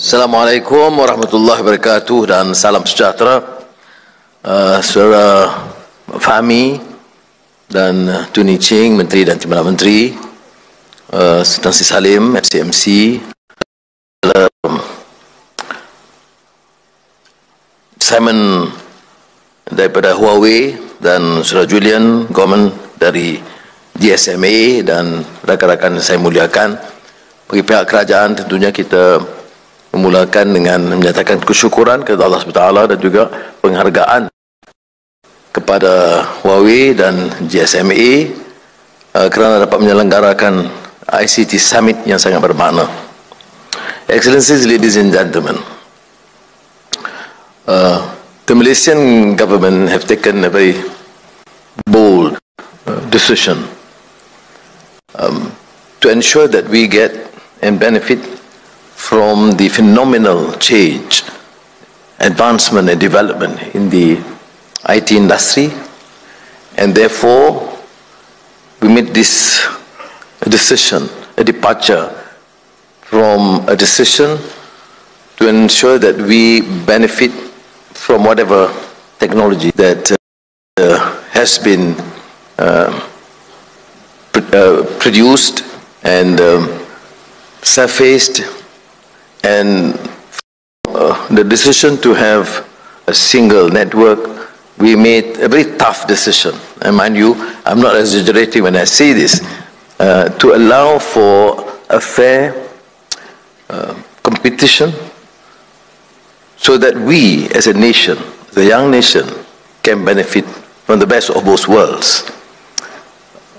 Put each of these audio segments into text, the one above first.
Assalamualaikum warahmatullahi wabarakatuh dan salam sejahtera saudara Fahmi dan Tuni Ching, Menteri dan Timbalan Menteri, Tan Sri Salim, FCMC, Simon daripada Huawei dan saudara Julian, Government dari GSMA dan rakan-rakan saya muliakan. Bagi pihak kerajaan tentunya kita memulakan dengan menyatakan kesyukuran kepada Allah SWT dan juga penghargaan kepada Huawei dan GSMA kerana dapat menyelenggarakan ICT Summit yang sangat bermakna. Excellencies, ladies and gentlemen, the Malaysian government have taken a very bold decision to ensure that we get and benefit from the phenomenal change, advancement and development in the IT industry, and therefore we made this decision, a departure from a decision to ensure that we benefit from whatever technology that has been produced and surfaced, and the decision to have a single network, we made a very tough decision. And mind you, I'm not exaggerating when I say this, to allow for a fair competition so that we as a nation, the young nation, can benefit from the best of both worlds.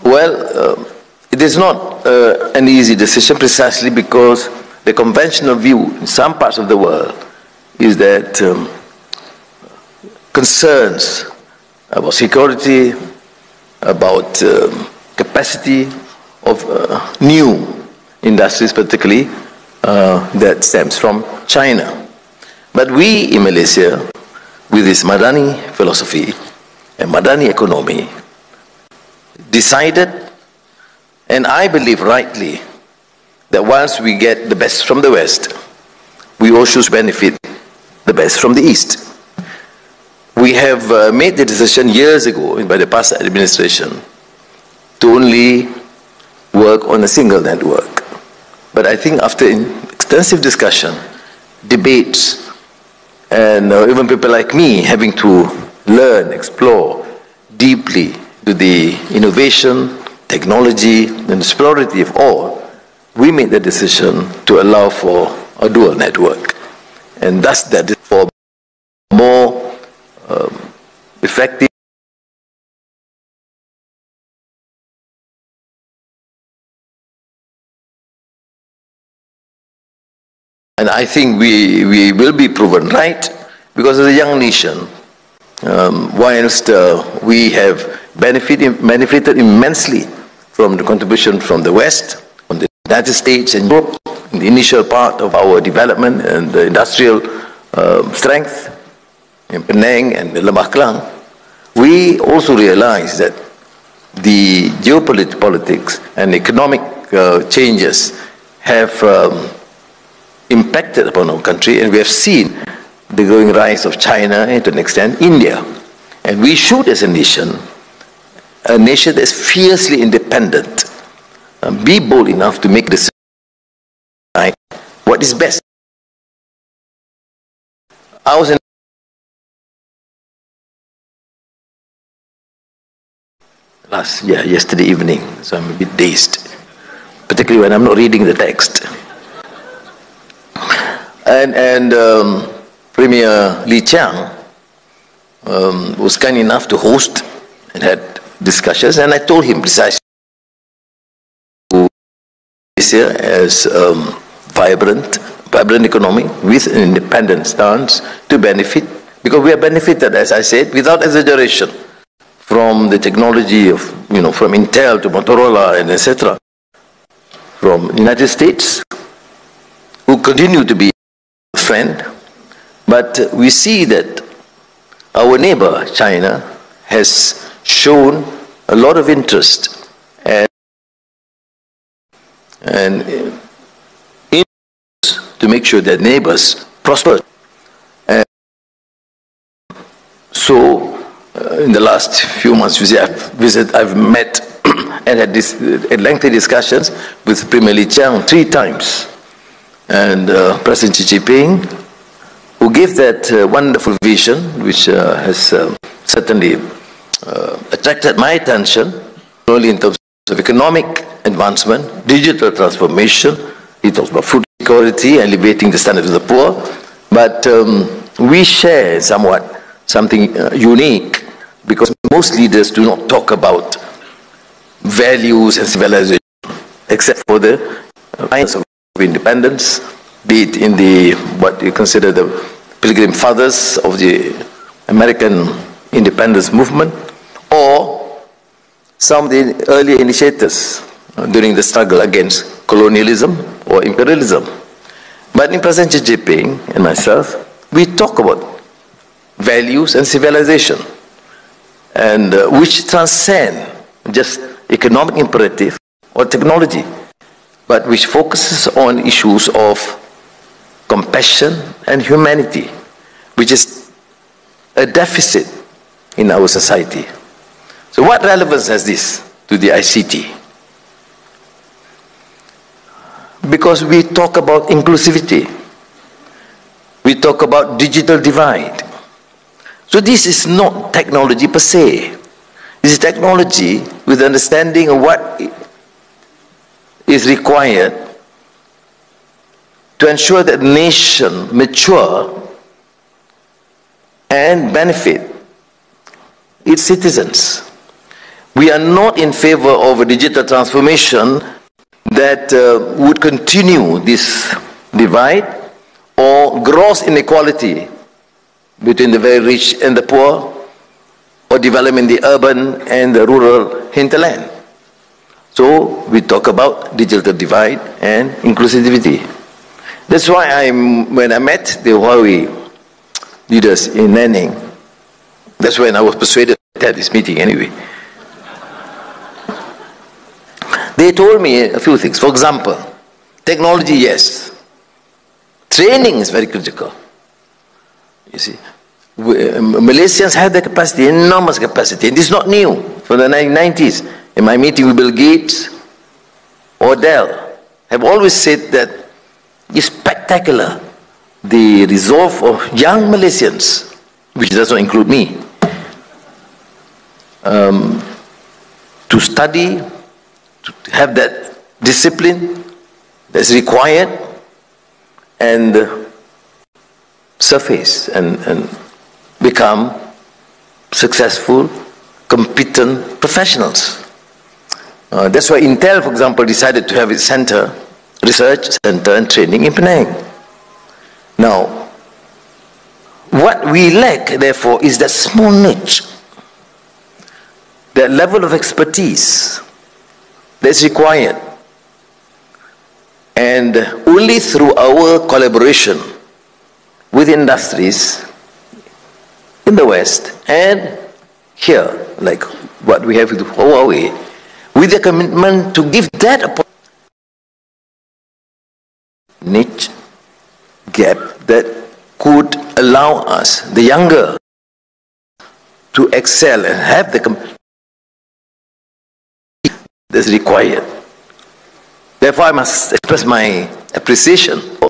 Well, it is not an easy decision precisely because the conventional view in some parts of the world is that concerns about security, about capacity of new industries, particularly that stems from China. But we in Malaysia, with this Madani philosophy and Madani economy, decided, and I believe rightly, that once we get the best from the West, we also should benefit the best from the East. We have made the decision years ago by the past administration to only work on a single network. But I think after extensive discussion, debates, and even people like me having to learn, explore deeply to the innovation, technology, and the superiority of all, we made the decision to allow for a dual network, and thus that is for more effective and I think we will be proven right, because as a young nation, whilst we have benefited immensely from the contribution from the West, from the United States and Europe, in the initial part of our development and the industrial strength in Penang and Lembah Kelang, we also realize that the geopolitics and economic changes have impacted upon our country, and we have seen the growing rise of China and to an extent India. And we should, as a nation that is fiercely independent, be bold enough to make decisions right, what is best. I was in yesterday evening, so I'm a bit dazed, particularly when I'm not reading the text. And Premier Lee Chiang was kind enough to host and had discussions, and I told him precisely Malaysia as vibrant economy with an independent stance to benefit, because we are benefited, as I said, without exaggeration, from the technology of, from Intel to Motorola and etc. From the United States, who continue to be a friend, but we see that our neighbor China has shown a lot of interest and to make sure that neighbors prosper. And so, in the last few months, I've met and had lengthy discussions with Premier Li Qiang 3 times, and President Xi Jinping, who gave that wonderful vision, which has certainly attracted my attention, not only in terms of economic advancement, digital transformation. He talks about food security, elevating the standards of the poor, but we share something unique, because most leaders do not talk about values and civilization, except for the lines of independence, be it in what you consider the Pilgrim Fathers of the American independence movement, or some of the early initiators during the struggle against colonialism or imperialism. But in President Xi Jinping and myself, we talk about values and civilization, and which transcend just economic imperative or technology, but which focuses on issues of compassion and humanity, which is a deficit in our society. So what relevance has this to the ICT? Because we talk about inclusivity, we talk about digital divide. So this is not technology per se. This is technology with understanding of what is required to ensure that the nation mature and benefit its citizens. We are not in favor of a digital transformation that would continue this divide or gross inequality between the very rich and the poor, or development in the urban and the rural hinterland. So we talk about digital divide and inclusivity. That's why when I met the Huawei leaders in Nanning, that's when I was persuaded to have this meeting anyway. They told me a few things. For example, technology, yes. Training is very critical. You see, Malaysians have the capacity, enormous capacity, and this is not new. From the 1990s, in my meeting with Bill Gates or Dell, have always said that it's spectacular, the resolve of young Malaysians, which does not include me, to study, to have that discipline that's required, and surface and become successful, competent professionals. That's why Intel, for example, decided to have its center, research center and training in Penang. Now, what we lack, therefore, is that small niche, that level of expertise that's required. And only through our collaboration with industries in the West and here, like what we have with Huawei, with the commitment to give that a niche gap that could allow us, the younger, to excel and have the that's required. Therefore, I must express my appreciation for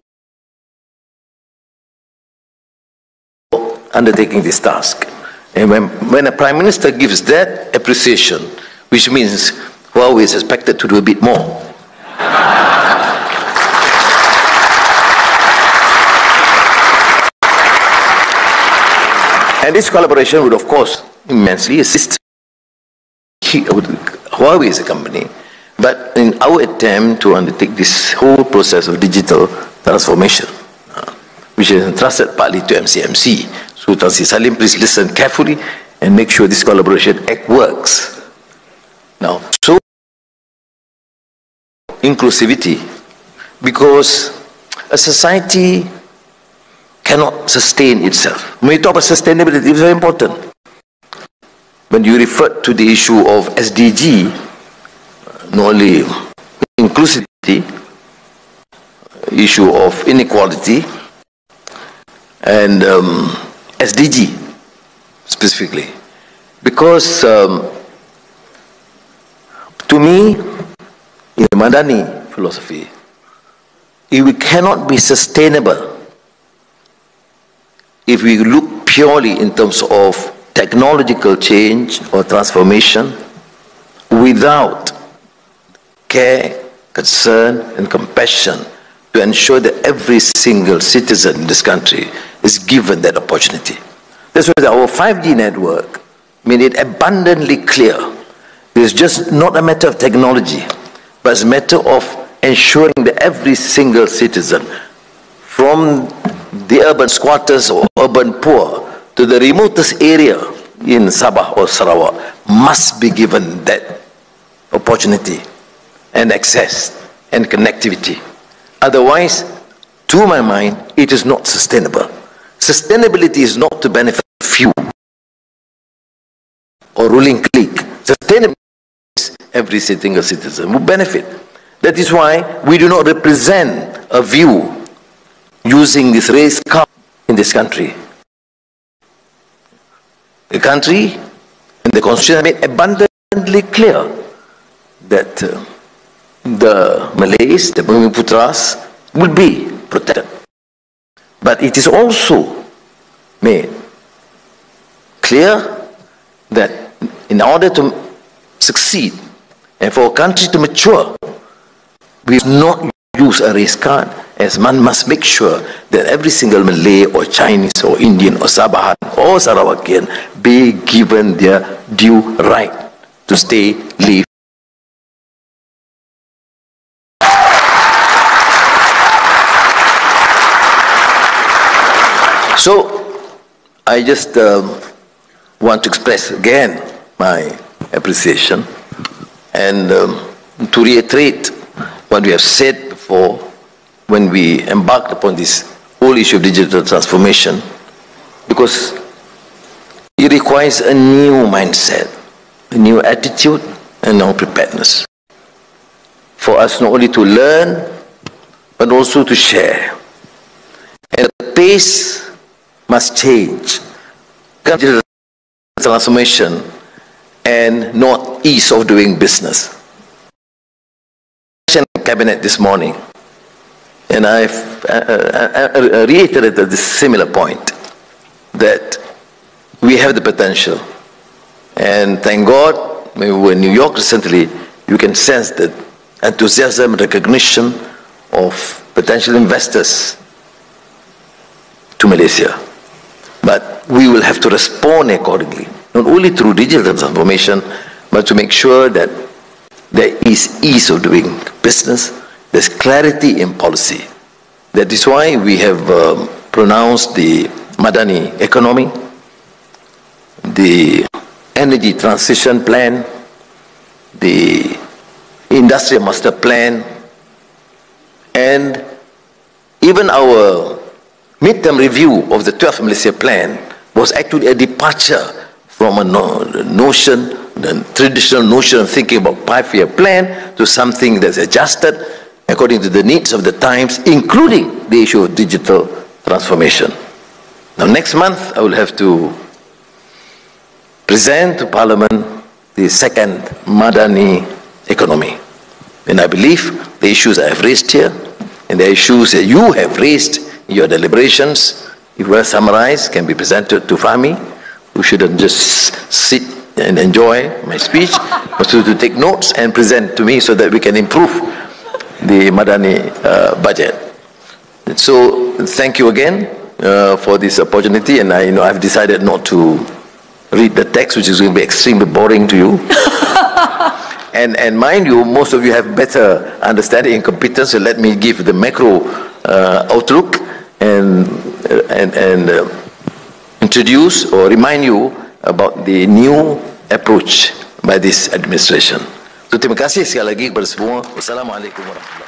undertaking this task. And when a Prime Minister gives that appreciation, which means Huawei is expected to do a bit more. And this collaboration would, of course, immensely assist Huawei as a company, but in our attempt to undertake this whole process of digital transformation, which is entrusted partly to MCMC. So Tan Sri Salim, please listen carefully and make sure this collaboration act works. Now, so inclusivity, because a society cannot sustain itself. When we talk about sustainability, it's very important. When you refer to the issue of SDG, not only inclusivity, issue of inequality and SDG specifically, because to me, in the Madani philosophy, it cannot be sustainable if we look purely in terms of technological change or transformation without care, concern, and compassion to ensure that every single citizen in this country is given that opportunity. That's why our 5G network made it abundantly clear. It's just not a matter of technology, but it's a matter of ensuring that every single citizen, from the urban squatters or urban poor to the remotest area in Sabah or Sarawak, must be given that opportunity and access and connectivity. Otherwise, to my mind, it is not sustainable. Sustainability is not to benefit few or ruling clique. Sustainability is every single citizen will benefit. That is why we do not represent a view using this race card in this country. The country and the Constitution made abundantly clear that the Malays, the Bumiputras, will be protected. But it is also made clear that in order to succeed and for a country to mature, we must not use a race card, as one must make sure that every single Malay or Chinese or Indian or Sabahan or Sarawakian be given their due right to stay, live. So, I just want to express again my appreciation and to reiterate what we have said before when we embarked upon this whole issue of digital transformation, because it requires a new mindset, a new attitude, and new preparedness for us not only to learn but also to share. And the pace must change. Digital transformation and not ease of doing business. Cabinet this morning, and I've reiterated this similar point, that we have the potential, and thank God, when we were in New York recently, you can sense the enthusiasm, recognition of potential investors to Malaysia. But we will have to respond accordingly, not only through digital transformation, but to make sure that there is ease of doing business, there's clarity in policy. That is why we have pronounced the Madani economy, the energy transition plan, the industrial master plan, and even our midterm review of the 12th Malaysia plan was actually a departure from a notion, the traditional notion of thinking about 5-year plan, to something that's adjusted according to the needs of the times, including the issue of digital transformation. Now, next month, I will have to present to Parliament the second Madani economy. And I believe the issues I have raised here and the issues that you have raised in your deliberations, if well summarized, can be presented to Fahmi, who shouldn't just sit and enjoy my speech, but to take notes and present to me so that we can improve the Madani budget. And so, thank you again for this opportunity, and I've decided not to read the text, which is going to be extremely boring to you. And mind you, most of you have better understanding and competence, so let me give the macro outlook and introduce or remind you about the new approach by this administration. So, terima kasih sekali lagi kepada semua. Wassalamualaikum warahmatullahi wabarakatuh.